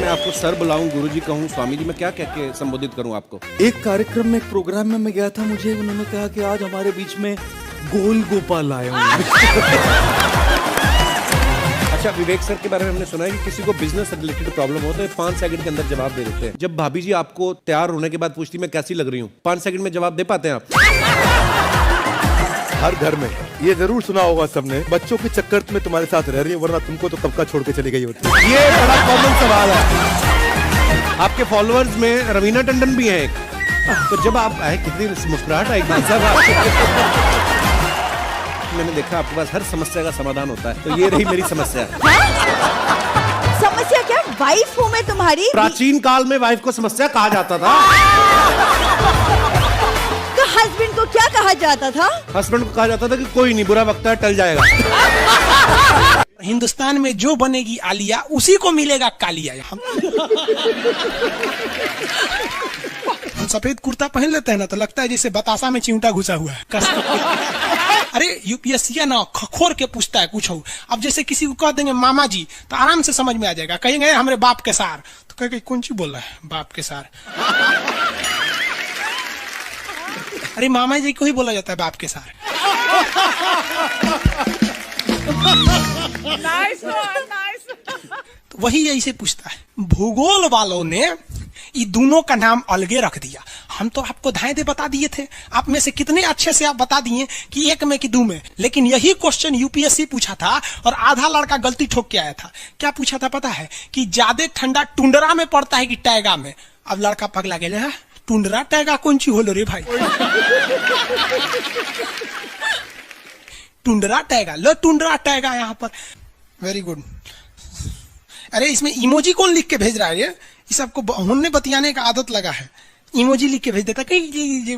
मैं आपको सर बुलाऊं, गुरुजी कहूं, स्वामी जी, मैं क्या कह के संबोधित करूं आपको? एक कार्यक्रम में, एक प्रोग्राम में मैं गया था, मुझे उन्होंने कहा कि आज हमारे बीच में गोल गोपाल आए होंगे। अच्छा, विवेक सर के बारे में हमने सुना है कि किसी को बिजनेस से रिलेटेड प्रॉब्लम हो तो 5 सेकंड के अंदर जवाब दे देते हैं। जब भाभी जी आपको तैयार होने के बाद पूछती मैं कैसी लग रही हूँ, 5 सेकंड में जवाब दे पाते हैं आप? हर घर में ये जरूर सुना होगा सबने, बच्चों के चक्कर में तुम्हारे साथ रह रही है, वरना तुमको तो कब का छोड़ के चली गई होती। ये बड़ा कॉमन सवाल है। आपके फॉलोअर्स में रवीना टंडन भी हैं एक, तो जब आप आए, कितनी मुस्कुराहट आई भाई साहब। मैंने देखा आपके पास हर समस्या का समाधान होता है, तो ये रही मेरी समस्या। समस्या क्या? वाइफ हूँ मैं तुम्हारी। प्राचीन काल में वाइफ को समस्या कहा जाता था। तो हस्बैंड को क्या कहा जाता था? हस्बैंड को कहा जाता था कि कोई नहीं, बुरा वक्त है, टल जाएगा। हिंदुस्तान में जो बनेगी आलिया उसी को मिलेगा कालिया। हम सफेद कुर्ता पहन लेते हैं ना तो लगता है जैसे बतासा में चिमटा घुसा हुआ है। अरे यूपीएससी ना खोर के पूछता है कुछ हो। अब जैसे किसी को कह देंगे मामा जी तो आराम से समझ में आ जाएगा। कहेंगे हमारे बाप के सार, तो कहेंगे कौन सी बोल रहा है बाप के सार। अरे मामा जी को ही बोला जाता है बाप के सार। तो वही ऐसे पूछता है। भूगोल वालों ने ये दोनों का नाम अलगे रख दिया। हम तो आपको धाए दे बता दिए थे, आप में से कितने अच्छे से आप बता दिए कि एक में कि दो में। लेकिन यही क्वेश्चन यूपीएससी पूछा था और आधा लड़का गलती ठोक के आया था। क्या पूछा था पता है? कि ज्यादा ठंडा टुंडरा में पड़ता है कि टैगा में। अब लड़का पगला गया, टुंडरा टैगा कौन सी होलो रे भाई। टुंडरा टैगा, लो टुंडरा टैगा यहाँ पर। Very good. अरे इसमें इमोजी कौन लिख के भेज रहा है? ये इस सबको हमने बतियाने का आदत लगा है, इमोजी लिख के भेज देता कहीं।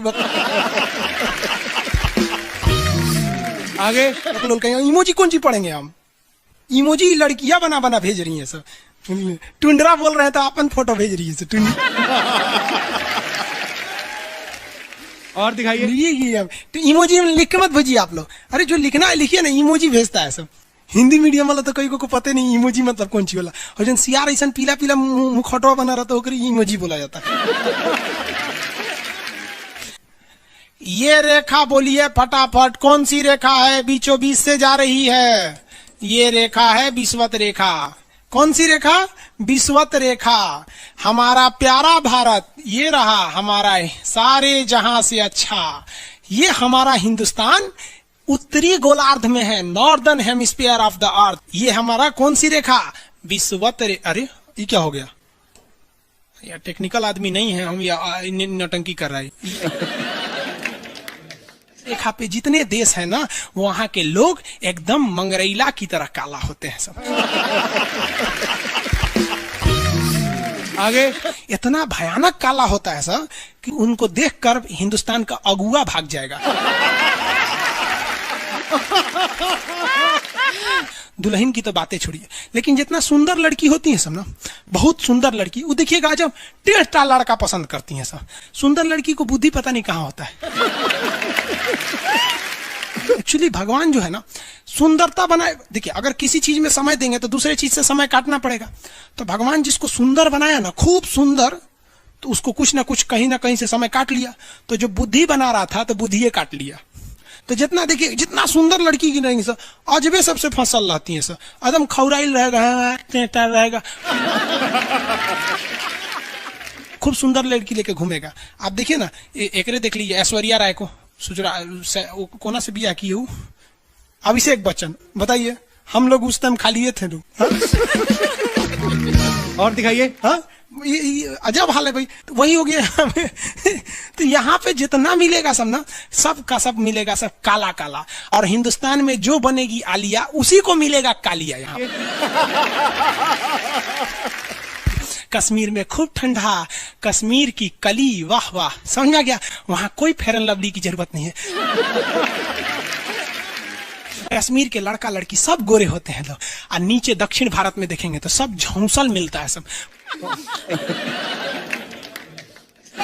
आगे लोग कहेंगे इमोजी कौन सी पढ़ेंगे हम? इमोजी लड़कियां बना बना भेज रही है सब। टुंडरा बोल रहे हैं तो अपन फोटो भेज रही है। और दिखाइए। ये तो इमोजी लिख के मत भेजिए आप लोग। अरे जो लिखना है लिखिए ना, इमोजी भेजता है सब। हिंदी मीडियम वाला तो कई को पता नहीं इमोजी मतलब कौन सी वाला। और जन सियार ऐसा पीला पीला मुखौटवा बना रहा तो इमोजी बोला जाता है। ये रेखा बोलिए फटाफट, कौन सी रेखा है बीचों बीच से जा रही है? ये रेखा है विषुवत रेखा। कौन सी रेखा? विषुवत रेखा। हमारा प्यारा भारत ये रहा हमारा सारे जहां से अच्छा। ये हमारा हिंदुस्तान उत्तरी गोलार्ध में है, northern hemisphere of the earth. ये हमारा कौन सी रेखा? विषुवत रेखा। अरे ये क्या हो गया यार, टेक्निकल आदमी नहीं है हम, या नौटंकी कर रहा है। रेखा पे जितने देश है ना वहां के लोग एकदम मंगरैला की तरह काला होते हैं सब। आगे इतना भयानक काला होता है सब कि उनको देखकर हिंदुस्तान का अगुआ भाग जाएगा। दुल्हन की तो बातें छोड़िए, लेकिन जितना सुंदर लड़की होती है सब ना, बहुत सुंदर लड़की, वो देखिएगा जब टेढ़ा लड़का पसंद करती है सब। सुंदर लड़की को बुद्धि पता नहीं कहाँ होता है। एक्चुअली भगवान जो है ना सुंदरता बनाए। देखिए अगर किसी चीज में समय देंगे तो दूसरे चीज से समय काटना पड़ेगा। तो भगवान जिसको सुंदर बनाया ना, खूब सुंदर, तो उसको कुछ ना कुछ कहीं ना कहीं से समय काट लिया। तो जो बुद्धि बना रहा था तो बुद्धि काट लिया। तो जितना देखिए जितना सुंदर लड़की की रहेंगी सर, अजबे सबसे फसल रहती है सर, एकदम खौराइल रहेगा, खूब सुंदर लड़की लेके घूमेगा। आप देखिए ना, एकरे देख लीजिए ऐश्वर्या राय को, कोना से बिया की हूँ, अभिषेक बच्चन। बताइए हम लोग उस टाइम खा लिए थे लोग। और दिखाइए। हाँ अजब हाल है भाई। तो वही हो गया। तो यहाँ पे जितना मिलेगा सब ना, सब का सब मिलेगा सब काला काला। और हिंदुस्तान में जो बनेगी आलिया उसी को मिलेगा कालिया। यहाँ कश्मीर में खूब ठंडा, कश्मीर की कली, वाह वाह, समझा गया। वहां कोई फेयर एंड लवली की जरूरत नहीं है। कश्मीर के लड़का लड़की सब गोरे होते हैं लोग, और नीचे दक्षिण भारत में देखेंगे तो सब झौंसल मिलता है सब।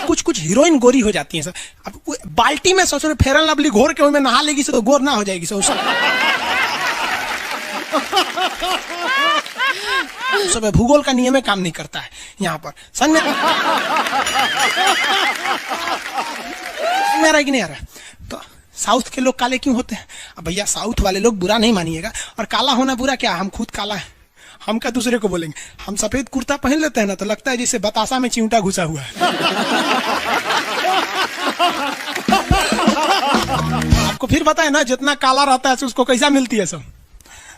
कुछ कुछ हीरोइन गोरी हो जाती है सर। अब बाल्टी में सोचो फेयर एंड लवली घोर के में नहा लेगी तो गोर ना हो जाएगी सर। सब भूगोल का नियम काम नहीं करता है यहाँ पर। समझ में आ रहा है कि नहीं आ रहा? तो साउथ के लोग काले क्यों होते हैं? अब भैया साउथ वाले लोग बुरा नहीं मानिएगा, और काला होना बुरा क्या? हम खुद काला है, हम क्या दूसरे को बोलेंगे? हम सफेद कुर्ता पहन लेते हैं ना तो लगता है जैसे बतासा में चिंटा घुसा हुआ है। आपको फिर पता है ना जितना काला रहता है उसको कैसा मिलती है सब।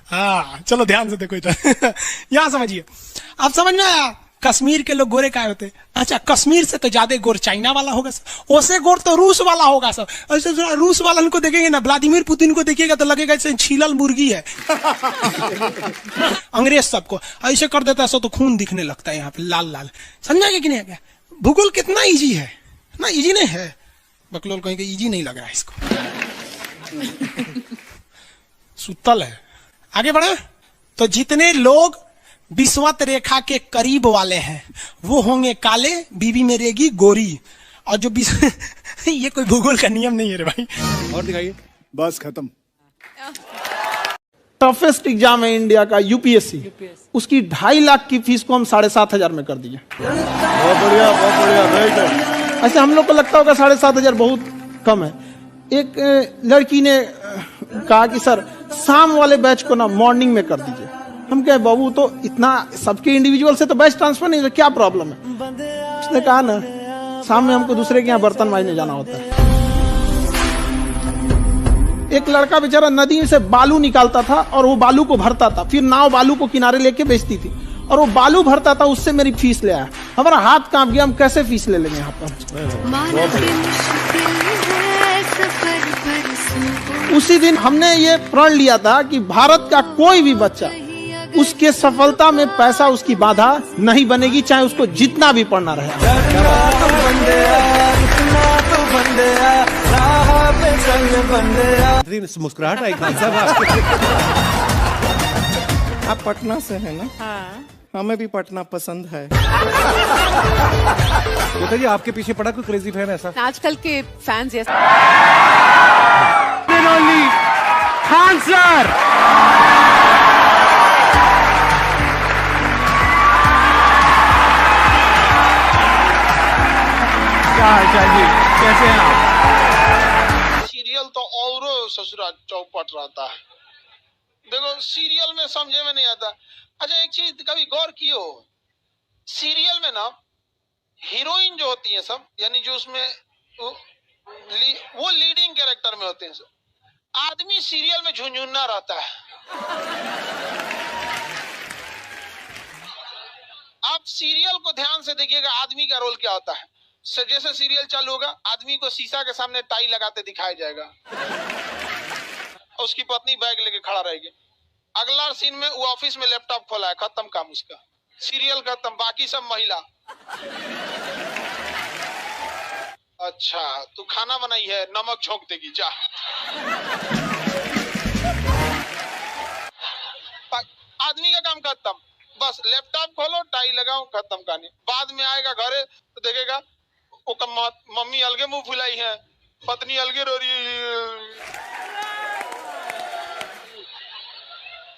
हाँ चलो ध्यान से देखो इधर। यहाँ समझिए, आप समझ में आया? कश्मीर के लोग गोरे काय होते? अच्छा, कश्मीर से तो ज्यादा गोर चाइना वाला होगा सर, ओसे गोर तो रूस वाला होगा सर। ऐसे रूस वाला को देखेंगे ना, व्लादिमीर पुतिन को देखिएगा तो लगेगा जैसे छीलल मुर्गी है। अंग्रेज सबको ऐसे कर देता है सो तो खून दिखने लगता है यहाँ पे लाल लाल। समझा कि नहीं? क्या भूगोल कितना इजी है ना? इजी नहीं है, बकलोल कहेंगे इजी नहीं लग रहा है इसको। सुतल है। आगे बढ़े तो जितने लोग विषुवत रेखा के करीब वाले हैं वो होंगे काले, बीवी में रहेगी गोरी। और जो ये कोई भूगोल का नियम नहीं है रे भाई। और दिखाइए। बस खत्म। टफेस्ट एग्जाम है इंडिया का, यूपीएससी। उसकी 2.5 लाख की फीस को हम 7,500 में कर दिए। बहुत बढ़िया, बहुत बढ़िया, राइट है। ऐसे हम लोग को लगता होगा 7,500 बहुत कम है। एक लड़की ने कहा कि सर शाम वाले बैच को ना मॉर्निंग में कर दीजिए। हम कहे बाबू तो इतना सबके इंडिविजुअल से तो बैच ट्रांसफर नहीं, तो क्या प्रॉब्लम है? उसने कहा ना शाम में हमको दूसरे के यहाँ बर्तन मांजने जाना होता है। एक लड़का बेचारा नदी से बालू निकालता था और वो बालू को भरता था, फिर नाव बालू को किनारे लेके बेचती थी, और वो बालू भरता था, उससे मेरी फीस ले आया। हमारा हाथ कांप गया, हम कैसे फीस ले लेंगे यहाँ पर? उसी दिन हमने ये प्रण लिया था कि भारत का कोई भी बच्चा उसके सफलता में पैसा उसकी बाधा नहीं बनेगी, चाहे उसको जितना भी पढ़ना रहे। मुस्कुराहट आई खान साहब आपके। आप पटना से है ना? हाँ। हमें भी पटना पसंद है। बताइए आपके पीछे पड़ा कोई क्रेजी फैन ऐसा? आजकल के फैंस ये खान सर। जी कैसे हैं आप? सीरियल तो और ससुरा चौपट रहता है। देखो सीरियल में समझे में नहीं आता। अच्छा एक चीज कभी गौर कियो, सीरियल में ना हीरोइन जो होती है सब, यानी जो उसमें वो लीडिंग कैरेक्टर में होते हैं सब, आदमी सीरियल में झुंझुन्ना रहता है। आप सीरियल को ध्यान से देखिएगा, आदमी का रोल क्या होता है। जैसे सीरियल चालू होगा, आदमी को शीशा के सामने टाई लगाते दिखाया जाएगा, उसकी पत्नी बैग लेके खड़ा रहेगी। अगला सीन में वो ऑफिस में लैपटॉप खोला है, खत्म काम उसका, सीरियल खत्म, बाकी सब महिला। अच्छा तू खाना बनाई है, नमक छोंक देगी जा। आदमी का काम खत्म, बस लैपटॉप खोलो, टाई लगाओ, खत्म कहानी। बाद में आएगा घरे तो देखेगा मम्मी अलगे मुंह फुलाई है, पत्नी अलगे रो रही है,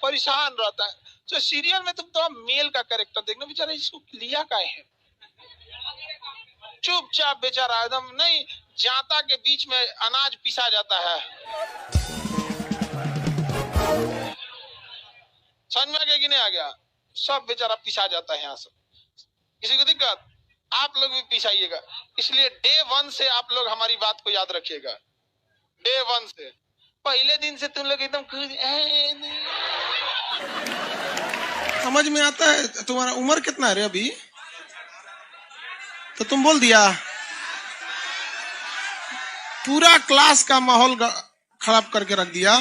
परेशान रहता है। तो सीरियल में तुम तो मेल का कैरेक्टर देखना, बेचारा इसको लिया काहे है, चुपचाप बेचारा एकदम नहीं, जाता के बीच में अनाज पिसा जाता है। समझ में आ गया कि नहीं आ गया? सब बेचारा पिसा जाता है यहाँ से। किसी को दिक्कत? आप लोग भी पिसाइएगा। इसलिए डे 1 से आप लोग हमारी बात को याद रखिएगा। डे 1 से, पहले दिन से तुम लोग एकदम समझ में आता है। तुम्हारा उम्र कितना है रे अभी? तो तुम बोल दिया। पूरा क्लास का माहौल खराब करके रख दिया।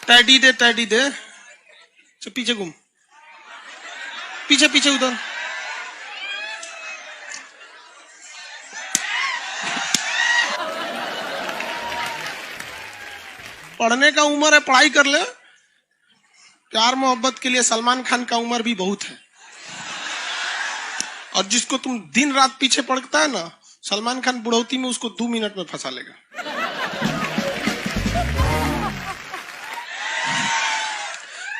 टैडी दे, टैडी दे। तो पीछे घूम, पीछे पीछे उधर। पढ़ने का उम्र है, पढ़ाई कर ले। प्यार मोहब्बत के लिए सलमान खान का उम्र भी बहुत है। और जिसको तुम दिन रात पीछे पड़ता है ना, सलमान खान बुढ़ौती में उसको 2 मिनट में फंसा लेगा।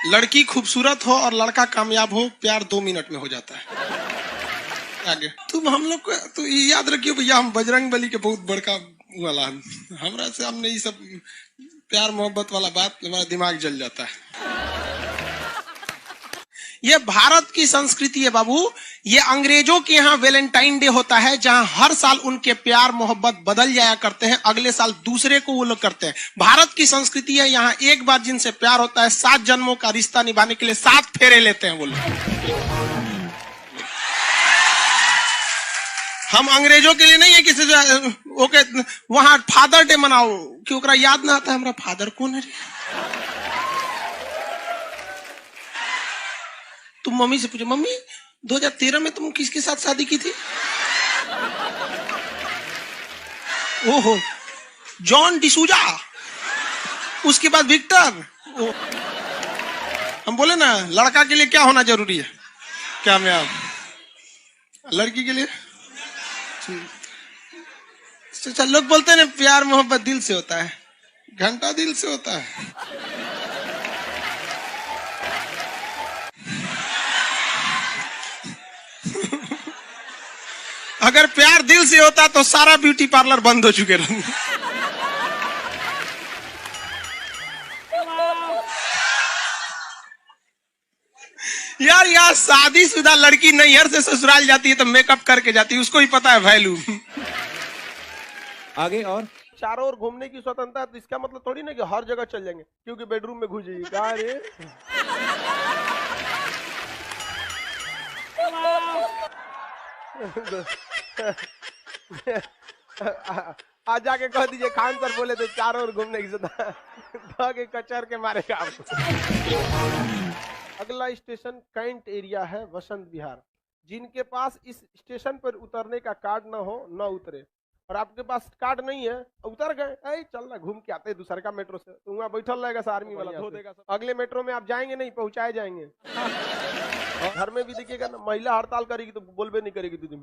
लड़की खूबसूरत हो और लड़का कामयाब हो, प्यार 2 मिनट में हो जाता है। आगे तुम हम लोग को तो ये याद रखियो भैया, हम बजरंग बली के बहुत बड़का वाला, हमरा से हमने ये सब प्यार मोहब्बत वाला बात, हमारा दिमाग जल जाता है। ये भारत की संस्कृति है बाबू। ये अंग्रेजों के यहाँ वैलेंटाइन डे होता है, जहां हर साल उनके प्यार मोहब्बत बदल जाया करते हैं, अगले साल दूसरे को वो लोग करते हैं। भारत की संस्कृति है, यहाँ एक बार जिनसे प्यार होता है 7 जन्मों का रिश्ता निभाने के लिए 7 फेरे लेते हैं वो लोग। हम अंग्रेजों के लिए नहीं है किसी ओके वहां फादर डे मनाओ कि ओकरा याद ना आता है हमारा फादर कौन है। तुम मम्मी से पूछो, मम्मी 2013 में तुम किसके साथ शादी की थी? ओहो, जॉन डिसूजा, उसके बाद विक्टर। हम बोले ना लड़का के लिए क्या होना जरूरी है, क्या मैं आप लड़की के लिए अच्छा लोग बोलते हैं ना प्यार मोहब्बत दिल से होता है, घंटा दिल से होता है। अगर प्यार दिल से होता तो सारा ब्यूटी पार्लर बंद हो चुके रहते। यार यार शादीशुदा लड़की नैहर से ससुराल जाती है तो मेकअप करके जाती है, उसको ही पता है वैल्यू। आगे और चारों ओर घूमने की स्वतंत्रता है, तो इसका मतलब थोड़ी ना कि हर जगह चल जाएंगे क्योंकि बेडरूम में घुस जाइए। कहा रे आज जाके कह दीजिए खान सर बोले थे चारों ओर घूमने की स्वतंत्रता के कचर के मारेगा आपको। अगला स्टेशन कैंट एरिया है, वसंत विहार। जिनके पास इस स्टेशन पर उतरने का कार्ड ना हो न उतरे, और आपके पास कार्ड नहीं है उतर गए, चल ना घूम के आते हैं दूसरे का मेट्रो से, तो वहाँ बैठल रहेगा आर्मी वाला धो देगा। अगले मेट्रो में आप जाएंगे नहीं, पहुंचाए जाएंगे। घर में भी देखिएगा ना, महिला हड़ताल करेगी तो बोलबे नहीं करेगी दीदी।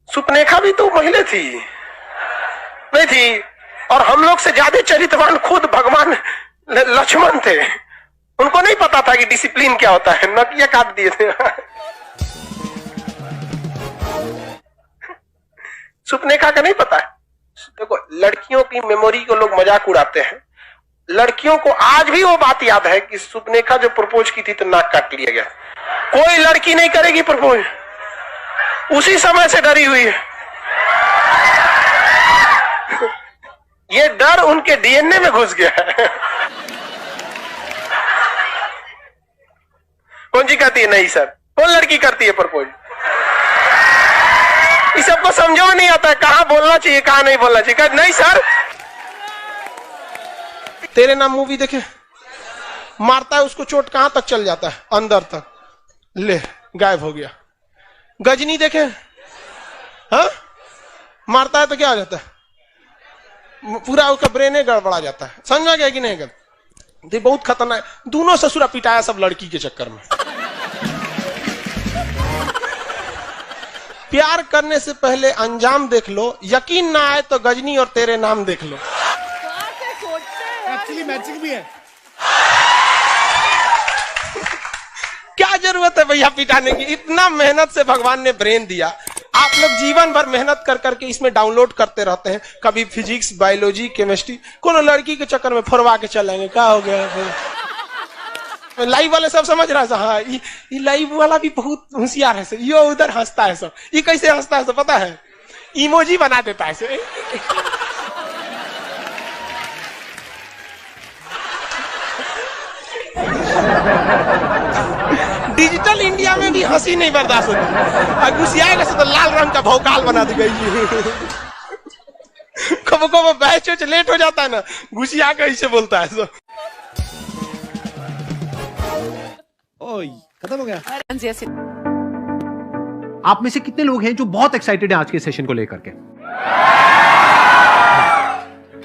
सुपनेखा भी तो महिला थी नहीं थी, और हम लोग से ज्यादा चरित्रवान खुद भगवान लक्ष्मण थे। उनको नहीं पता था कि डिसिप्लिन क्या होता है, नकिया काट दिए थे। सुपनेखा का नहीं पता है। देखो लड़कियों की मेमोरी को लोग मजाक उड़ाते हैं, लड़कियों को आज भी वो बात याद है कि सुपनेखा जो प्रपोज की थी तो नाक काट लिया गया। कोई लड़की नहीं करेगी प्रपोज, उसी समय से डरी हुई है। ये डर उनके डीएनए में घुस गया है। कौन जी कहती है नहीं सर, कौन लड़की करती है प्रपोज? इस सबको समझो में नहीं आता है कहां बोलना चाहिए कहां नहीं बोलना चाहिए। नहीं सर, तेरे नाम मूवी देखे, मारता है उसको चोट कहां तक चल जाता है, अंदर तक, ले गायब हो गया। गजनी देखे, हाँ मारता है तो क्या हो जाता है, पूरा उसका ब्रेन गड़बड़ा जाता है। समझ में गया कि नहीं? ये बहुत खतरनाक। दोनों ससुरा पिटाया सब लड़की के चक्कर में। प्यार करने से पहले अंजाम देख लो, यकीन ना आए तो गजनी और तेरे नाम देख लो। एक्चुअली मैचिंग भी है। क्या जरूरत है भैया पिटाने की? इतना मेहनत से भगवान ने ब्रेन दिया, आप लोग जीवन भर मेहनत कर करके इसमें डाउनलोड करते रहते हैं, कभी फिजिक्स, बायोलॉजी, केमिस्ट्री। कोनो लड़की के चक्कर में फरवा के चलेंगे, क्या हो गया फिर? लाइव वाले सब समझ रहा है, हाँ ये लाइव वाला भी बहुत होशियार है, ये उधर हंसता है सब। ये कैसे हंसता है सब पता है? इमोजी बना देता है। डिजिटल इंडिया में भी हंसी नहीं बर्दाश्त होती, घुसियाएगा तो लाल रंग का भौकाल बना दी गई। कब कब बैच लेट हो जाता है ना, घुसिया के ऐसे बोलता है सब। ओए खत्म हो गया। आप में से कितने लोग हैं जो बहुत एक्साइटेड हैं आज के सेशन को लेकर के?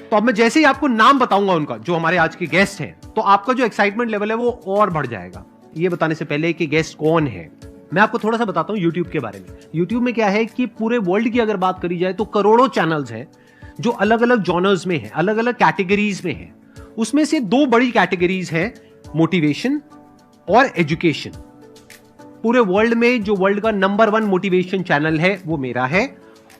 तो अब मैं जैसे ही आपको नाम बताऊंगा उनका, जो हमारे आज के गेस्ट हैं, तो आपका जो एक्साइटमेंट लेवल है वो और बढ़ जाएगा। ये बताने से पहले कि गेस्ट कौन है, मैं आपको थोड़ा सा बताता हूं YouTube के बारे में। YouTube में क्या है कि पूरे वर्ल्ड की अगर बात करी जाए तो करोड़ों चैनल्स हैं जो अलग अलग जॉनर्स में है, अलग अलग कैटेगरीज में है। उसमें से 2 बड़ी कैटेगरीज है, मोटिवेशन और एजुकेशन। पूरे वर्ल्ड में जो वर्ल्ड का नंबर 1 मोटिवेशन चैनल है वो मेरा है,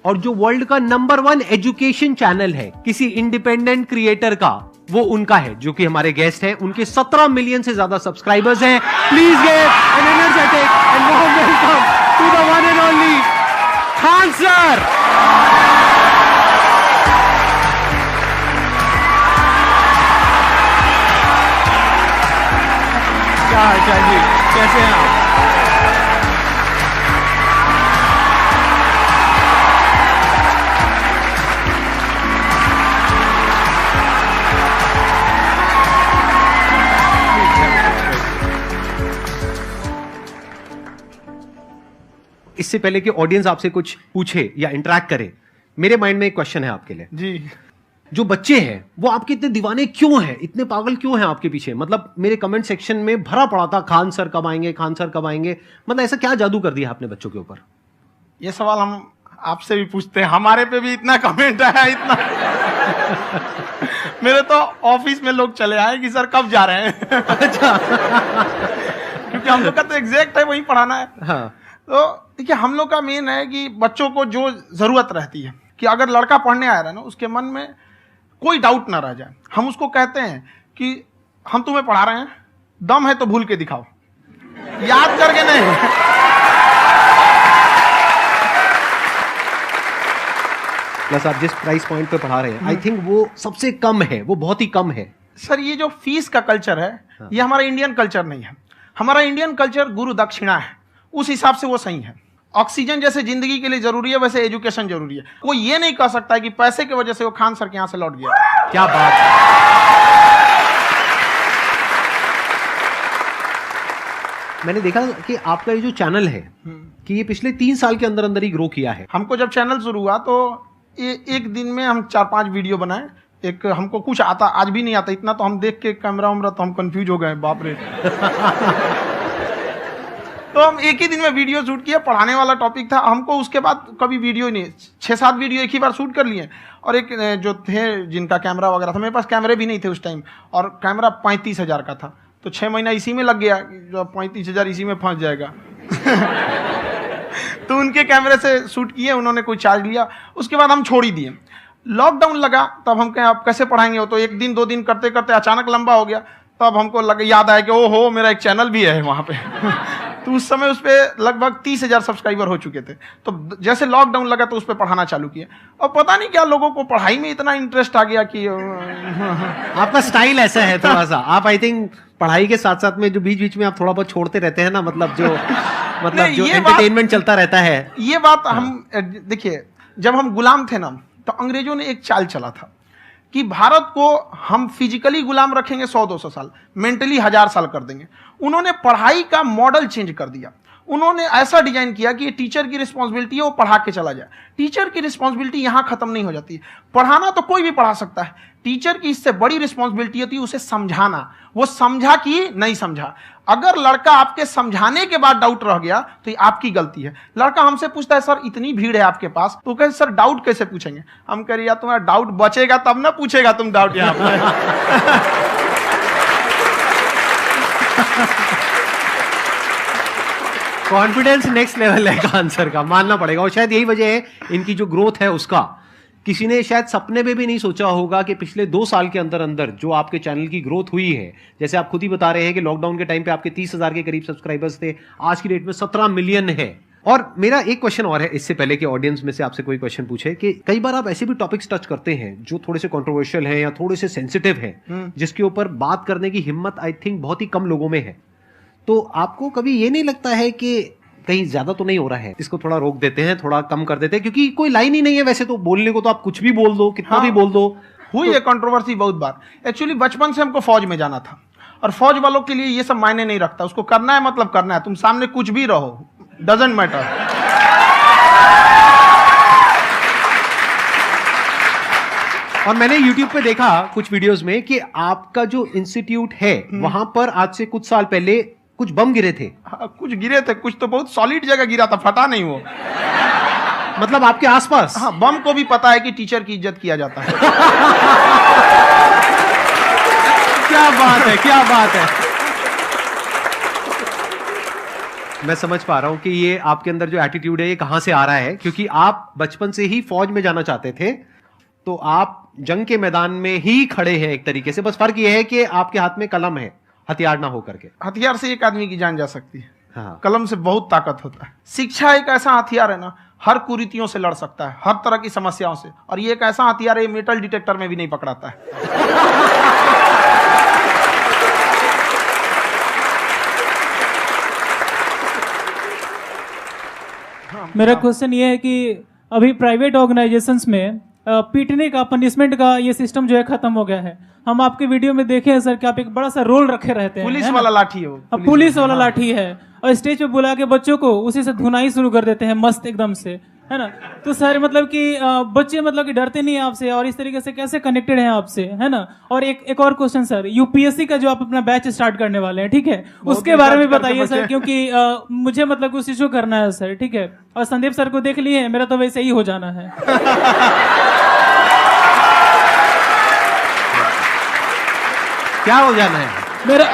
और जो वर्ल्ड का नंबर 1 एजुकेशन चैनल है किसी इंडिपेंडेंट क्रिएटर का, वो उनका है, जो कि हमारे गेस्ट हैं। उनके 17 मिलियन से ज्यादा सब्सक्राइबर्स हैं। Please give an energetic and warm welcome to the one and only Khan sir. क्या हाल चाल जी, कैसे हैं आप? इससे पहले कि ऑडियंस आपसे कुछ पूछे या इंटरेक्ट करे, मेरे माइंड में एक क्वेश्चन है आपके लिए। जी। जो बच्चे हैं वो आपके इतने दीवाने क्यों हैं, इतने पागल क्यों हैं आपके पीछे? मतलब मेरे कमेंट सेक्शन में भरा पड़ा था, खान सर कब आएंगे, खान सर कब आएंगे। मतलब ऐसा क्या जादू कर दिया आपने बच्चों के ऊपर? ये सवाल हम आपसे भी पूछते हैं, हमारे पे भी इतना कमेंट आया, इतना मेरे तो ऑफिस में लोग चले आए कि सर कब जा रहे हैं। अच्छा। क्योंकि हम लोग का तो एग्जैक्ट है वही पढ़ाना है। हाँ। तो देखिए, हम लोग का मेन है कि बच्चों को जो जरूरत रहती है कि अगर लड़का पढ़ने आया रहा ना, उसके मन में कोई डाउट ना रह जाए। हम उसको कहते हैं कि हम तुम्हें पढ़ा रहे हैं, दम है तो भूल के दिखाओ, याद करके नहीं। प्लस आप जिस प्राइस पॉइंट पे पढ़ा रहे हैं, आई थिंक वो सबसे कम है, वो बहुत ही कम है। सर, ये जो फीस का कल्चर है, ये हमारा इंडियन कल्चर नहीं है। हमारा इंडियन कल्चर गुरु दक्षिणा है, उस हिसाब से वो सही है। ऑक्सीजन जैसे जिंदगी के लिए जरूरी है, वैसे एजुकेशन जरूरी है। कोई ये नहीं कह सकता है कि पैसे की वजह से वो खान सर के यहां से लौट गया। क्या बात है। मैंने देखा कि आपका ये जो चैनल है कि ये पिछले 3 साल के अंदर अंदर ही ग्रो किया है। हमको जब चैनल शुरू हुआ तो एक दिन में हम 4-5 वीडियो बनाए। एक हमको कुछ आता, आज भी नहीं आता इतना, तो हम देख के कैमरा उमरा तो हम कंफ्यूज हो गए, बाप रे। तो हम एक ही दिन में वीडियो शूट किया, पढ़ाने वाला टॉपिक था हमको। उसके बाद कभी वीडियो नहीं, 6-7 वीडियो एक ही बार शूट कर लिए। और एक जो थे जिनका कैमरा वगैरह था, मेरे पास कैमरे भी नहीं थे उस टाइम, और कैमरा 35,000 का था। तो 6 महीना इसी में लग गया, जो 35,000 इसी में फंस जाएगा। तो उनके कैमरे से शूट किए, उन्होंने कोई चार्ज लिया, उसके बाद हम छोड़ ही दिए। लॉकडाउन लगा, तब हम कहें आप कैसे पढ़ाएंगे। वो तो 1 दिन 2 दिन करते करते अचानक लंबा हो गया। तब हमको याद आया कि ओहो, मेरा एक चैनल भी है वहाँ पे। तो उस समय उस पर लगभग 30,000 सब्सक्राइबर हो चुके थे। तो जैसे लॉकडाउन लगा तो उस पर पढ़ाना चालू किया, और पता नहीं क्या लोगों को पढ़ाई में इतना इंटरेस्ट आ गया कि आपका स्टाइल ऐसा है थोड़ा सा। आप आई थिंक पढ़ाई के साथ साथ में जो बीच बीच में आप थोड़ा बहुत छोड़ते रहते हैं ना, मतलब जो एंटरटेनमेंट चलता रहता है। ये बात हम देखिए, जब हम गुलाम थे ना, तो अंग्रेजों ने एक चाल चला था कि भारत को हम फिजिकली गुलाम रखेंगे 100-200 साल, मेंटली 1000 साल कर देंगे। उन्होंने पढ़ाई का मॉडल चेंज कर दिया। उन्होंने ऐसा डिजाइन किया कि ये टीचर की रिस्पॉन्सिबिलिटी है, वो पढ़ा के चला जाए। टीचर की रिस्पॉन्सिबिलिटी यहां खत्म नहीं हो जाती। पढ़ाना तो कोई भी पढ़ा सकता है, टीचर की इससे बड़ी रिस्पॉन्सिबिलिटी होती है उसे समझाना। वो समझा कि नहीं समझा। अगर लड़का आपके समझाने के बाद डाउट रह गया तो ये आपकी गलती है। लड़का हमसे पूछता है, सर इतनी भीड़ है आपके पास, तो कहे सर डाउट कैसे पूछेंगे? हम कह रहे यार, तुम्हारा डाउट बचेगा तब ना पूछेगा तुम डाउट यहाँ पे। कॉन्फिडेंस नेक्स्ट लेवल है आंसर का, मानना पड़ेगा। और शायद यही वजह है इनकी जो ग्रोथ है उसका। किसी ने शायद सपने में भी नहीं सोचा होगा कि पिछले 2 साल के अंदर अंदर जो आपके चैनल की ग्रोथ हुई है, जैसे आप खुद ही बता रहे हैं कि लॉकडाउन के टाइम पे आपके 30,000 के करीब सब्सक्राइबर्स थे, आज की डेट में 17 मिलियन है। और मेरा एक क्वेश्चन और है, इससे पहले कि ऑडियंस में से आपसे कोई क्वेश्चन पूछे, कि कई बार आप ऐसे भी टॉपिक्स टच करते हैं जो थोड़े से कंट्रोवर्शियल हैं या थोड़े से सेंसिटिव हैं, जिसके ऊपर बात करने की हिम्मत आई थिंक बहुत ही कम लोगों में है। तो आपको कभी ये नहीं लगता है कि कहीं ज्यादा तो नहीं हो रहा है, इसको थोड़ा रोक देते हैं, थोड़ा कम कर देते हैं? क्योंकि कोई लाइन ही नहीं है वैसे तो बोलने को, तो आप कुछ भी बोल दो, कितना भी बोल दो। हुई है कंट्रोवर्सी बहुत बार। एक्चुअली बचपन से हमको फौज में जाना था, और फौज वालों के लिए ये सब मायने नहीं रखता। उसको करना है मतलब करना है, तुम सामने कुछ भी रहो, डजंट मैटर। और मैंने YouTube पे देखा कुछ वीडियोस में कि आपका जो इंस्टीट्यूट है वहां पर आज से कुछ साल पहले कुछ बम गिरे थे। हाँ, कुछ गिरे थे, कुछ तो बहुत सॉलिड जगह गिरा था, फटा नहीं वो। मतलब आपके आसपास? हाँ, बम को भी पता है कि टीचर की इज्जत किया जाता है। क्या बात है, क्या बात है। मैं समझ पा रहा हूं कि ये आपके अंदर जो एटीट्यूड है ये कहां से आ रहा है, क्योंकि आप बचपन से ही फौज में जाना चाहते थे, तो आप जंग के मैदान में ही खड़े हैं एक तरीके से। बस फर्क ये है कि आपके हाथ में कलम है, हथियार ना हो करके। हथियार से एक आदमी की जान जा सकती है, हाँ। कलम से बहुत ताकत होता है। शिक्षा एक ऐसा हथियार है ना, हर कुरीतियों से लड़ सकता है, हर तरह की समस्याओं से। और ये एक ऐसा हथियार है, मेटल डिटेक्टर में भी नहीं पकड़ाता है। मेरा क्वेश्चन ये है कि अभी प्राइवेट ऑर्गेनाइजेशंस में पीटने का, पनिशमेंट का ये सिस्टम जो है खत्म हो गया है। हम आपके वीडियो में देखे हैं सर कि आप एक बड़ा सा रोल रखे रहते हैं, पुलिस वाला लाठी है वो, पुलिस वाला लाठी है, और स्टेज पे बुला के बच्चों को उसी से धुनाई शुरू कर देते हैं मस्त एकदम से, है ना। तो सर मतलब कि बच्चे मतलब कि डरते नहीं है आपसे, और इस तरीके से कैसे कनेक्टेड हैं आपसे, है ना। और एक और क्वेश्चन सर, यूपीएससी का जो आप अपना बैच स्टार्ट करने वाले हैं, ठीक है, उसके बारे में बताइए सर, क्योंकि मुझे मतलब उस इशू करना है सर, ठीक है। और संदीप सर को देख लिए, मेरा तो वैसे ही हो जाना है। क्या हो जाना है? मेरा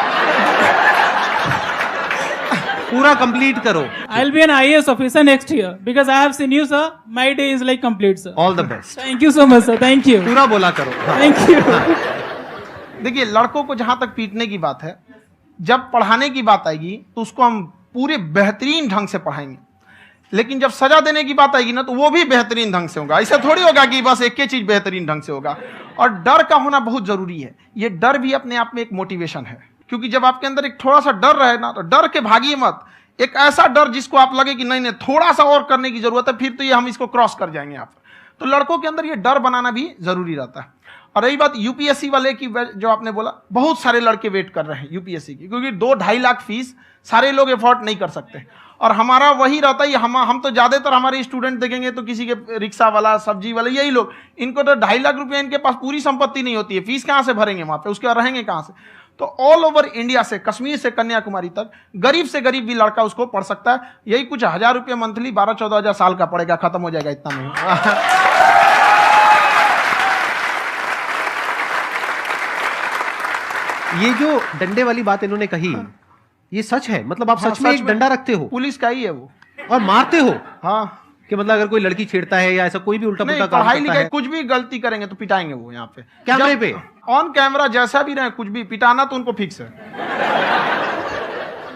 पूरा कंप्लीट करो। I'll be an IAS officer next year because I have seen you, sir. My day is like complete, sir. All the best. Thank you so much, sir. Thank you. पूरा बोला करो। Thank you. देखिए, लड़कों को जहां तक पीटने की बात है, जब पढ़ाने की बात आएगी तो उसको हम पूरे बेहतरीन ढंग से पढ़ाएंगे। लेकिन जब सजा देने की बात आएगी ना, तो वो भी बेहतरीन ढंग से होगा। ऐसा थोड़ी होगा कि बस एक ही चीज बेहतरीन ढंग से होगा। और डर का होना बहुत जरूरी है। ये डर भी अपने आप में एक मोटिवेशन है, क्योंकि जब आपके अंदर एक थोड़ा सा डर रहे ना, तो डर के भागिए मत। एक ऐसा डर जिसको आप लगे कि नहीं नहीं थोड़ा सा और करने की जरूरत है, फिर तो ये हम इसको क्रॉस कर जाएंगे आप। तो लड़कों के अंदर ये डर बनाना भी जरूरी रहता है। और रही बात यूपीएससी वाले की, जो आपने बोला, बहुत सारे लड़के वेट कर रहे हैं यूपीएससी की, क्योंकि 2-2.5 लाख फीस सारे लोग एफोर्ड नहीं कर सकते। और हमारा वही रहता है, हम तो ज्यादातर हमारे स्टूडेंट देखेंगे तो किसी के रिक्शा वाला, सब्जी वाला, यही लोग, इनको तो 2.5 लाख रुपया, इनके पास पूरी संपत्ति नहीं होती है, फीस कहाँ से भरेंगे वहां पे, उसके बाद रहेंगे कहाँ से। तो ऑल ओवर इंडिया से, कश्मीर से कन्याकुमारी तक, गरीब से गरीब भी लड़का उसको पढ़ सकता है। यही कुछ 1000 रुपये मंथली, 12-14 हजार साल का पड़ेगा, खत्म हो जाएगा इतना में। ये जो डंडे वाली बात इन्होंने कही, ये सच है? मतलब आप सच में एक डंडा रखते हो? पुलिस का ही है वो। और मारते हो? हाँ। कि मतलब अगर कोई लड़की छेड़ता है या ऐसा कोई भी उल्टा पुल्टा काम पढ़ाई करता लिखाई है, कुछ भी गलती करेंगे तो पिटाएंगे वो यहाँ पे, कैमरे पे, ऑन कैमरा, जैसा भी रहे, कुछ भी पिटाना तो उनको फिक्स है।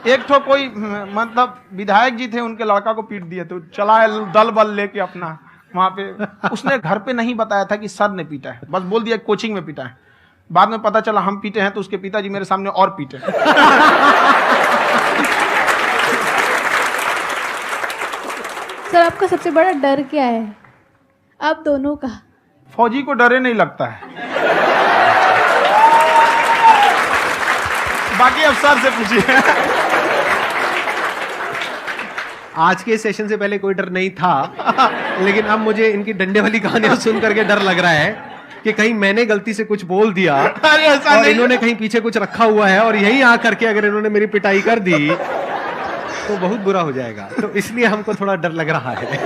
एक तो कोई मतलब विधायक जी थे, उनके लड़का को पीट दिए, तो चला है दल बल लेके अपना वहां पे। उसने घर पे नहीं बताया था कि सर ने पीटा है, बस बोल दिया कोचिंग में पीटा है। बाद में पता चला हम पीटे हैं, तो उसके पिताजी मेरे सामने और पीटे। सर, आपका सबसे बड़ा डर क्या है, आप दोनों का? फौजी को डरे नहीं लगता है। बाकी अब सर से पूछिए। आज के सेशन से पहले कोई डर नहीं था, लेकिन अब मुझे इनकी डंडे वाली कहानियां सुन करके डर लग रहा है कि कहीं मैंने गलती से कुछ बोल दिया और इन्होंने कहीं पीछे कुछ रखा हुआ है, और यही आ करके अगर इन्होंने मेरी पिटाई कर दी तो बहुत बुरा हो जाएगा। तो इसलिए हमको थोड़ा डर लग रहा है।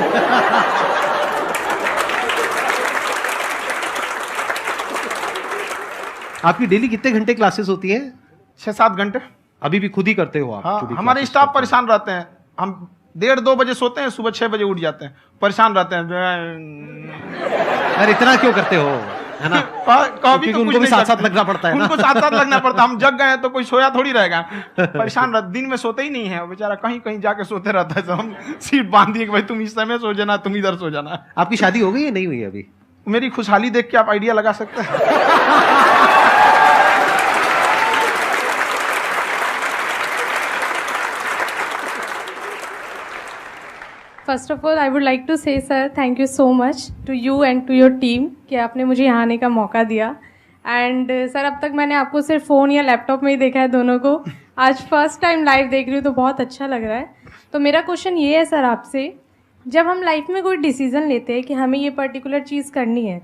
आपकी डेली कितने घंटे क्लासेस होती है? 6-7 घंटे। अभी भी खुद ही करते हो आप? हाँ, हमारे स्टाफ परेशान रहते हैं। हम 1:30-2 बजे सोते हैं, सुबह 6 बजे उठ जाते हैं, परेशान रहते हैं। यार इतना क्यों करते हो, है ना? कभी तो उनको भी साथ साथ लगना पड़ता है ना। उनको साथ साथ लगना पड़ता है। हम जग गए तो कोई सोया थोड़ी रहेगा, परेशान रहते, दिन में सोते ही नहीं है बेचारा, कहीं कहीं जाके सोते रहता है। तो हम सीट बांध दिए कि भाई तुम इस समय सो जाना, तुम इधर सो जाना। आपकी शादी हो गई है? नहीं हुई अभी? मेरी खुशहाली देख के आप आइडिया लगा सकते हैं। First of all I would like to say sir, thank you so much to you and to your team कि आपने मुझे यहाँ आने का मौका दिया। एंड सर, अब तक मैंने आपको सिर्फ फ़ोन या लैपटॉप में ही देखा है दोनों को, आज फर्स्ट टाइम लाइव देख रही हूँ तो बहुत अच्छा लग रहा है। तो मेरा क्वेश्चन ये है सर आपसे, जब हम लाइफ में कोई डिसीज़न लेते हैं कि हमें ये पर्टिकुलर चीज़ करनी है,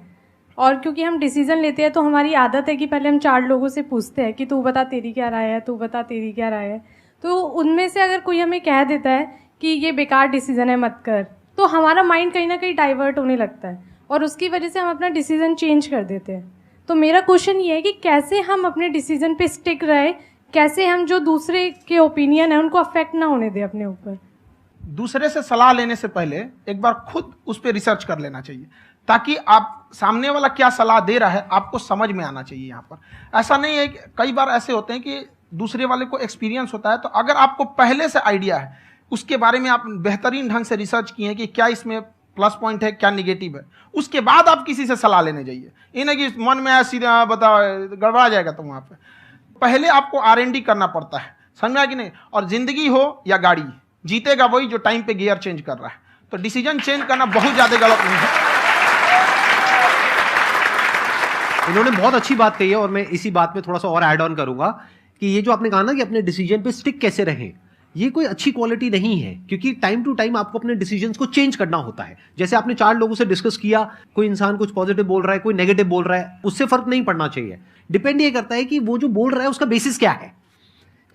और क्योंकि हम डिसीज़न लेते हैं तो हमारी आदत है कि पहले हम 4 लोगों से पूछते हैं कि तू बता तेरी क्या राय है, तू बता तेरी क्या राय है। तो उनमें से अगर कोई हमें कह देता है कि ये बेकार डिसीज़न है मत कर, तो हमारा माइंड कहीं ना कहीं डाइवर्ट होने लगता है और उसकी वजह से हम अपना डिसीजन चेंज कर देते हैं। तो मेरा क्वेश्चन ये है कि कैसे हम अपने डिसीजन पे स्टिक रहे, कैसे हम जो दूसरे के ओपिनियन है उनको अफेक्ट ना होने दें अपने ऊपर। दूसरे से सलाह लेने से पहले एक बार खुद उस पर रिसर्च कर लेना चाहिए, ताकि आप सामने वाला क्या सलाह दे रहा है आपको समझ में आना चाहिए। यहाँ पर ऐसा नहीं है कि कई बार ऐसे होते हैं कि दूसरे वाले को एक्सपीरियंस होता है, तो अगर आपको पहले से आइडिया है, उसके बारे में आप बेहतरीन ढंग से रिसर्च किए हैं कि क्या इसमें प्लस पॉइंट है, क्या निगेटिव है, उसके बाद आप किसी से सलाह लेने जाइए। ये नहीं कि मन में आया सीधा बताओ गड़बड़ा जाएगा। तो वहाँ पे पहले आपको R&D करना पड़ता है, समझा कि नहीं। और जिंदगी हो या गाड़ी, जीतेगा वही जो टाइम पे गियर चेंज कर रहा है। तो डिसीजन चेंज करना बहुत ज्यादा गलत नहीं है। इन्होंने बहुत अच्छी बात कही है और मैं इसी बात में थोड़ा सा और ऐड ऑन करूंगा कि ये जो आपने कहा ना कि अपने डिसीजन पे स्टिक कैसे रहें, ये कोई अच्छी क्वालिटी नहीं है, क्योंकि टाइम टू टाइम आपको अपने डिसीजंस को चेंज करना होता है। जैसे आपने 4 लोगों से डिस्कस किया, कोई इंसान कुछ पॉजिटिव बोल रहा है, कोई नेगेटिव बोल रहा है, उससे फर्क नहीं पड़ना चाहिए। डिपेंड ये करता है कि वो जो बोल रहा है उसका बेसिस क्या है।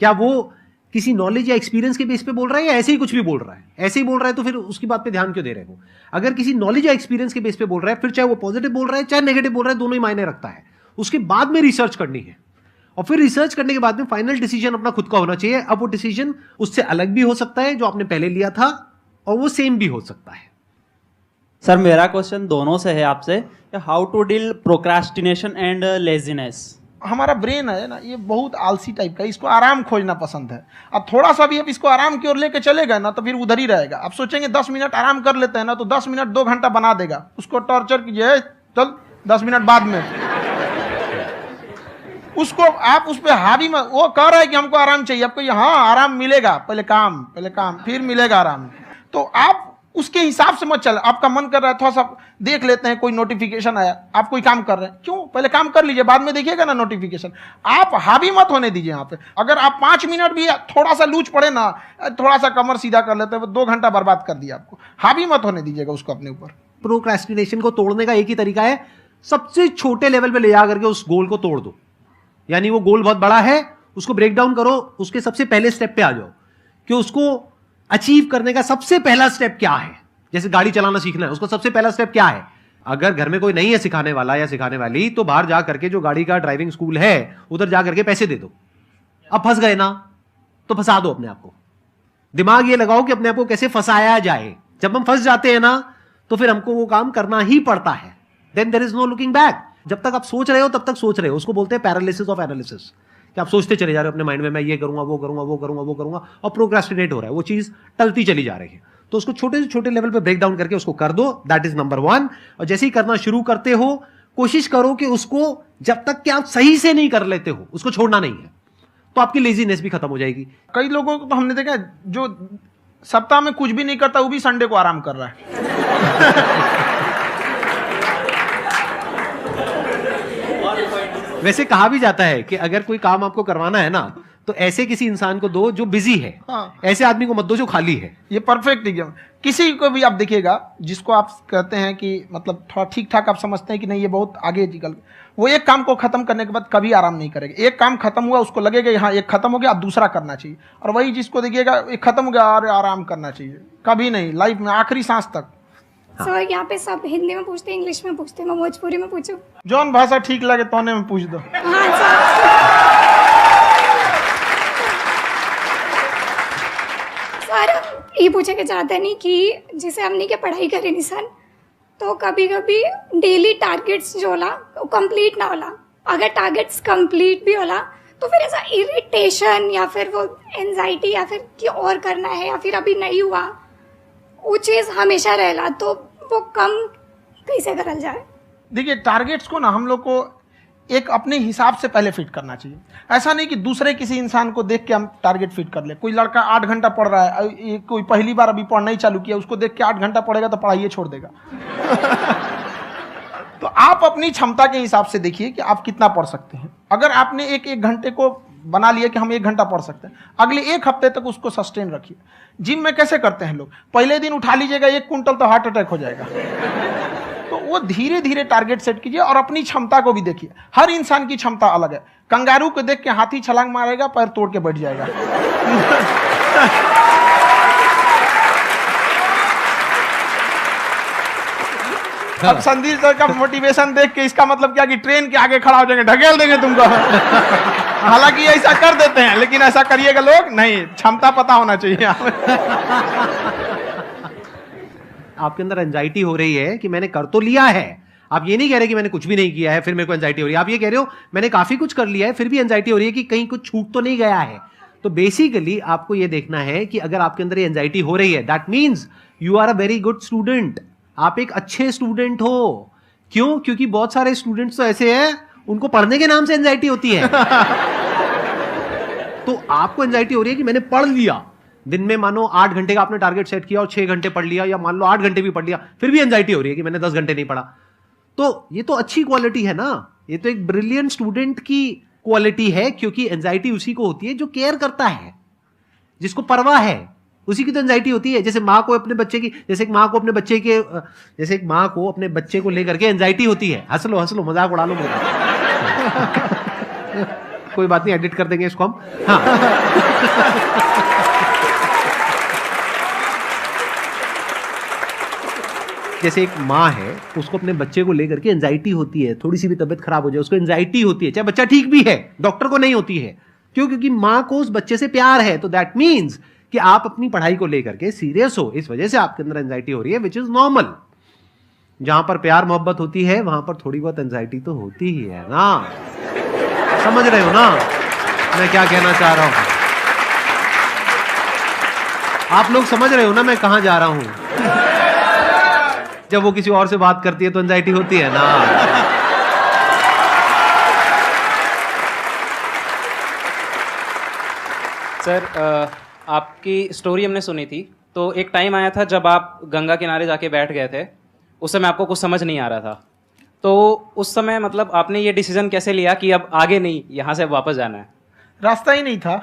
क्या वो किसी नॉलेज या एक्सपीरियंस के बेस पे बोल रहा है या ऐसे ही कुछ भी बोल रहा है? ऐसे ही बोल रहा है तो फिर उसकी बात पे ध्यान क्यों दे रहे हो? अगर किसी नॉलेज या एक्सपीरियंस के बेस पे बोल रहा है, फिर चाहे वो पॉजिटिव बोल रहा है चाहे नेगेटिव बोल रहा है, दोनों ही मायने रखता है। उसके बाद में रिसर्च करनी है और फिर रिसर्च करने के बाद में फाइनल डिसीजन अपना खुद का होना चाहिए। अब वो डिसीजन उससे अलग भी हो सकता है जो आपने पहले लिया था, और वो सेम भी हो सकता है। सर मेरा क्वेश्चन दोनों से है आपसे, how to deal procrastination and laziness. हमारा ब्रेन है ना, ये बहुत आलसी टाइप का, इसको आराम खोजना पसंद है। अब थोड़ा सा भी अब इसको आराम की ओर लेके चले गए ना तो फिर उधर ही रहेगा। आप सोचेंगे 10 मिनट आराम कर लेते हैं ना, तो 10 मिनट 2 घंटा बना देगा। उसको टॉर्चर कीजिए, चल 10 मिनट बाद में। उसको आप उस पर हावी मत, वो कह रहा है कि हमको आराम चाहिए, आपको यहाँ आराम मिलेगा, पहले काम फिर मिलेगा आराम। तो आप उसके हिसाब से मत चल। आपका मन कर रहा है थोड़ा सा देख लेते हैं, कोई नोटिफिकेशन आया, आप कोई काम कर रहे हैं, क्यों पहले काम कर लीजिए, बाद में देखिएगा ना नोटिफिकेशन। आप हावी मत होने दीजिए यहाँ पे। अगर आप 5 मिनट भी थोड़ा सा लूज पड़े ना, थोड़ा सा कमर सीधा कर लेते हैं, 2 घंटा बर्बाद कर दिया आपको। हावी मत होने दीजिएगा उसको अपने ऊपर। प्रोक्रेस्टिनेशन को तोड़ने का एक ही तरीका है, सबसे छोटे लेवल पे ले जा करके उस गोल को तोड़ दो। यानी वो गोल बहुत बड़ा है, उसको ब्रेक डाउन करो, उसके सबसे पहले स्टेप पे आ जाओ कि उसको अचीव करने का सबसे पहला स्टेप क्या है। जैसे गाड़ी चलाना सीखना है, उसका सबसे पहला स्टेप क्या है। अगर घर में कोई नहीं है सिखाने वाला या सिखाने वाली, तो बाहर जा करके जो गाड़ी का ड्राइविंग स्कूल है उधर जा करके पैसे दे दो। अब फंस गए ना तो फंसा दो अपने आप को। दिमाग ये लगाओ कि अपने आप को कैसे फंसाया जाए। जब हम फंस जाते हैं ना तो फिर हमको वो काम करना ही पड़ता है। Then there is no looking back. जब तक आप सोच रहे हो तब तक सोच रहे हो, उसको बोलते हैं पैरालिसिस ऑफ एनालिसिस, कि आप सोचते चले जा रहे हो अपने माइंड में, मैं ये करूंगा वो करूंगा वो करूंगा वो करूंगा, और प्रोक्रेस्टिनेट हो रहा है, वो चीज टलती चली जा रही है। तो उसको छोटे से छोटे लेवल पे ब्रेक डाउन करके उसको कर दो, दैट इज नंबर 1। और जैसे ही करना शुरू करते हो, कोशिश करो कि उसको जब तक कि आप सही से नहीं कर लेते हो उसको छोड़ना नहीं है, तो आपकी लेजीनेस भी खत्म हो जाएगी। कई लोगों को तो हमने देखा जो सप्ताह में कुछ भी नहीं करता, वो भी संडे को आराम कर रहा है। वैसे कहा भी जाता है कि अगर कोई काम आपको करवाना है ना, तो ऐसे किसी इंसान को दो जो बिजी है। हाँ। ऐसे आदमी को मत दो जो खाली है। ये परफेक्ट एग्जाम। किसी को भी आप देखिएगा जिसको आप कहते हैं कि मतलब थोड़ा ठीक ठाक आप समझते हैं कि नहीं ये बहुत आगे निकल, वो एक काम को खत्म करने के बाद कभी आराम नहीं करेगा। एक काम खत्म हुआ उसको लगेगा हाँ एक खत्म हो गया, अब दूसरा करना चाहिए। और वही जिसको देखिएगा एक खत्म हो गया और आराम करना चाहिए, कभी नहीं, लाइफ में आखिरी सांस तक। सर यहाँ पे सब हिंदी में पूछते हैं, इंग्लिश में पूछते हैं, मैं भोजपुरी में पूछूं? जौन भाषा ठीक लगे तोने में पूछ दो। हाँ सर। सर ये पूछे के चाहते नहीं कि जैसे हमने के पढ़ाई करी निशान, तो कभी कभी डेली टारगेट्स जो होला वो कंप्लीट ना होला। अगर टारगेट्स कंप्लीट भी होला तो फिर ऐसा इरिटेशन या फिर वो एंजाइटी या फिर कि और करना है या फिर अभी नहीं हुआ, वो चीज़ हमेशा रहेला। तो वो कम कैसे करल जाए? देखिए टारगेट्स को ना हम लोग को एक अपने हिसाब से पहले फिट करना चाहिए। ऐसा नहीं कि दूसरे किसी इंसान को देख के हम टारगेट फिट कर ले। कोई लड़का 8 घंटा पढ़ रहा है, कोई पहली बार अभी पढ़ना ही चालू किया, उसको देख के 8 घंटा पढ़ेगा तो पढ़ाई छोड़ देगा। तो आप अपनी क्षमता के हिसाब से देखिए कि आप कितना पढ़ सकते हैं। अगर आपने एक घंटे को बना लिया कि हम 1 घंटा पढ़ सकते हैं, अगले 1 हफ्ते तक उसको सस्टेन रखिए। जिम में कैसे करते हैं लोग, पहले दिन उठा लीजिएगा 1 क्विंटल तो हार्ट अटैक हो जाएगा। तो वो धीरे धीरे टारगेट सेट कीजिए और अपनी क्षमता को भी देखिए। हर इंसान की क्षमता अलग है। कंगारू को देख के हाथी छलांग मारेगा, पैर तोड़ के बैठ जाएगा। अब संदीप सर का मोटिवेशन देख के इसका मतलब क्या कि ट्रेन के आगे खड़ा हो जाएंगे, ढकेल देंगे तुमको। हालांकि ऐसा कर देते हैं, लेकिन ऐसा करिएगा लोग नहीं, क्षमता पता होना चाहिए। आपके अंदर एंजाइटी हो रही है कि मैंने कर तो लिया है, आप ये नहीं कह रहे कि मैंने कुछ भी नहीं किया है फिर मेरे को एंजाइटी हो रही है, आप ये कह रहे हो मैंने काफी कुछ कर लिया है फिर भी एंजाइटी हो रही है कि कहीं कुछ छूट तो नहीं गया है। तो बेसिकली आपको ये देखना है कि अगर आपके अंदर ये एंजाइटी हो रही है, that means you are a very good student, आप एक अच्छे स्टूडेंट हो। क्यों? क्योंकि बहुत सारे स्टूडेंट्स तो ऐसे हैं उनको पढ़ने के नाम से एंजाइटी होती है। तो आपको एंजाइटी हो रही है कि मैंने पढ़ लिया, दिन में मानो 8 घंटे का आपने टारगेट सेट किया और 6 घंटे पढ़ लिया, या मान लो 8 घंटे भी पढ़ लिया, फिर भी एंजाइटी हो रही है कि मैंने 10 घंटे नहीं पढ़ा। तो ये तो अच्छी क्वालिटी है ना, ये तो एक ब्रिलियंट स्टूडेंट की क्वालिटी है, क्योंकि एंजाइटी उसी को होती है जो केयर करता है, जिसको परवाह है, उसी की तो एंजाइटी होती है। जैसे माँ को अपने बच्चे की, जैसे एक माँ को अपने बच्चे के, जैसे एक माँ को अपने बच्चे को लेकर के एंजाइटी होती है। हंस लो मजाक उड़ा लो मेरा। कोई बात नहीं, एडिट कर देंगे इसको हम। हाँ। जैसे एक माँ है, उसको अपने बच्चे को लेकर के एंजाइटी होती है, थोड़ी सी भी तबीयत खराब हो जाए उसको एंजाइटी होती है, चाहे बच्चा ठीक भी है, डॉक्टर को नहीं होती है। क्यों? क्योंकि माँ को उस बच्चे से प्यार है। तो दैट मीन्स कि आप अपनी पढ़ाई को लेकर के सीरियस हो, इस वजह से आपके अंदर एंजाइटी हो रही है, विच इज नॉर्मल। जहां पर प्यार मोहब्बत होती है वहां पर थोड़ी बहुत एंजाइटी तो होती ही है ना। समझ रहे हो ना मैं क्या कहना चाह रहा हूं? आप लोग समझ रहे हो ना मैं कहां जा रहा हूं? जब वो किसी और से बात करती है तो एंजाइटी होती है ना। सर, आपकी स्टोरी हमने सुनी थी, तो एक टाइम आया था जब आप गंगा किनारे जाके बैठ गए थे, उस समय आपको कुछ समझ नहीं आ रहा था। तो उस समय मतलब आपने ये डिसीजन कैसे लिया कि अब आगे नहीं, यहाँ से वापस जाना है? रास्ता ही नहीं था।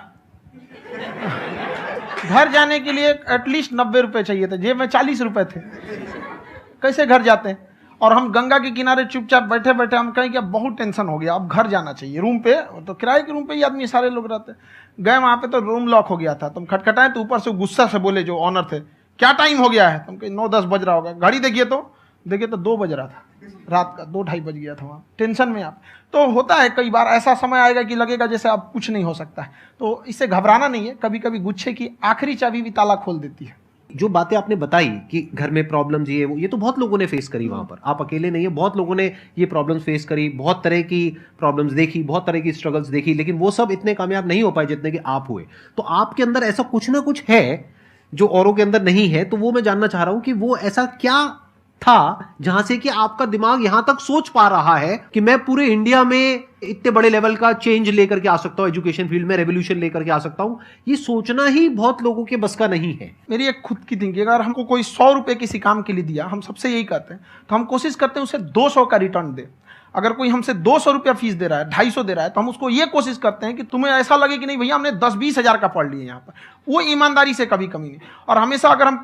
घर जाने के लिए एटलीस्ट 90 रुपए चाहिए थे, जेब में 40 रुपए थे, कैसे घर जाते हैं? और हम गंगा के किनारे चुपचाप बैठे बैठे हम कहें कि अब बहुत टेंशन हो गया, अब घर जाना चाहिए। रूम पे, तो किराए के रूम पे ही आदमी सारे लोग रहते। गए वहाँ पे तो रूम लॉक हो गया था, तुम खटखटाए तो ऊपर से गुस्सा से बोले जो ऑनर थे, क्या टाइम हो गया है? तुम कहीं 9-10 बज रहा होगा। घड़ी देखिए तो 2 बज रहा था रात का, 2-2:30 बज गया था वहाँ। टेंशन में आप तो होता है, कई बार ऐसा समय आएगा कि लगेगा जैसे अब कुछ नहीं हो सकता है। तो इससे घबराना नहीं है, कभी कभी गुच्छे की आखिरी चाबी भी ताला खोल देती है। जो बातें आपने बताई कि घर में प्रॉब्लम्स ये तो बहुत लोगों ने फेस करी वहां पर, आप अकेले नहीं है, बहुत लोगों ने ये प्रॉब्लम्स फेस करी, बहुत तरह की प्रॉब्लम्स देखी, बहुत तरह की स्ट्रगल्स देखी, लेकिन वो सब इतने कामयाब नहीं हो पाए जितने कि आप हुए। तो आपके अंदर ऐसा कुछ ना कुछ है जो औरों के अंदर नहीं है। तो वो मैं जानना चाह रहा हूं कि वो ऐसा क्या था जहां से कि आपका दिमाग यहां तक सोच पा रहा है कि मैं पूरे इंडिया में इतने बड़े लेवल का चेंज लेकर के आ सकता हूं, एजुकेशन फील्ड में रेवोल्यूशन लेकर के आ सकता हूं। ये सोचना ही बहुत लोगों के बस का नहीं है। मेरी एक खुद की थिंकिंग, अगर हमको कोई 100 रुपए किसी काम के लिए दिया, हम सबसे यही कहते हैं, तो हम कोशिश करते हैं उसे 200 का रिटर्न दे। अगर कोई हमसे 200 रुपया फीस दे रहा है, 250 दे रहा है, तो हम उसको ये कोशिश करते हैं कि तुम्हें ऐसा लगे कि नहीं भैया हमने 10-20 हज़ार का पढ़ लिया यहाँ पर। वो ईमानदारी से कभी कमी नहीं। और हमेशा अगर हम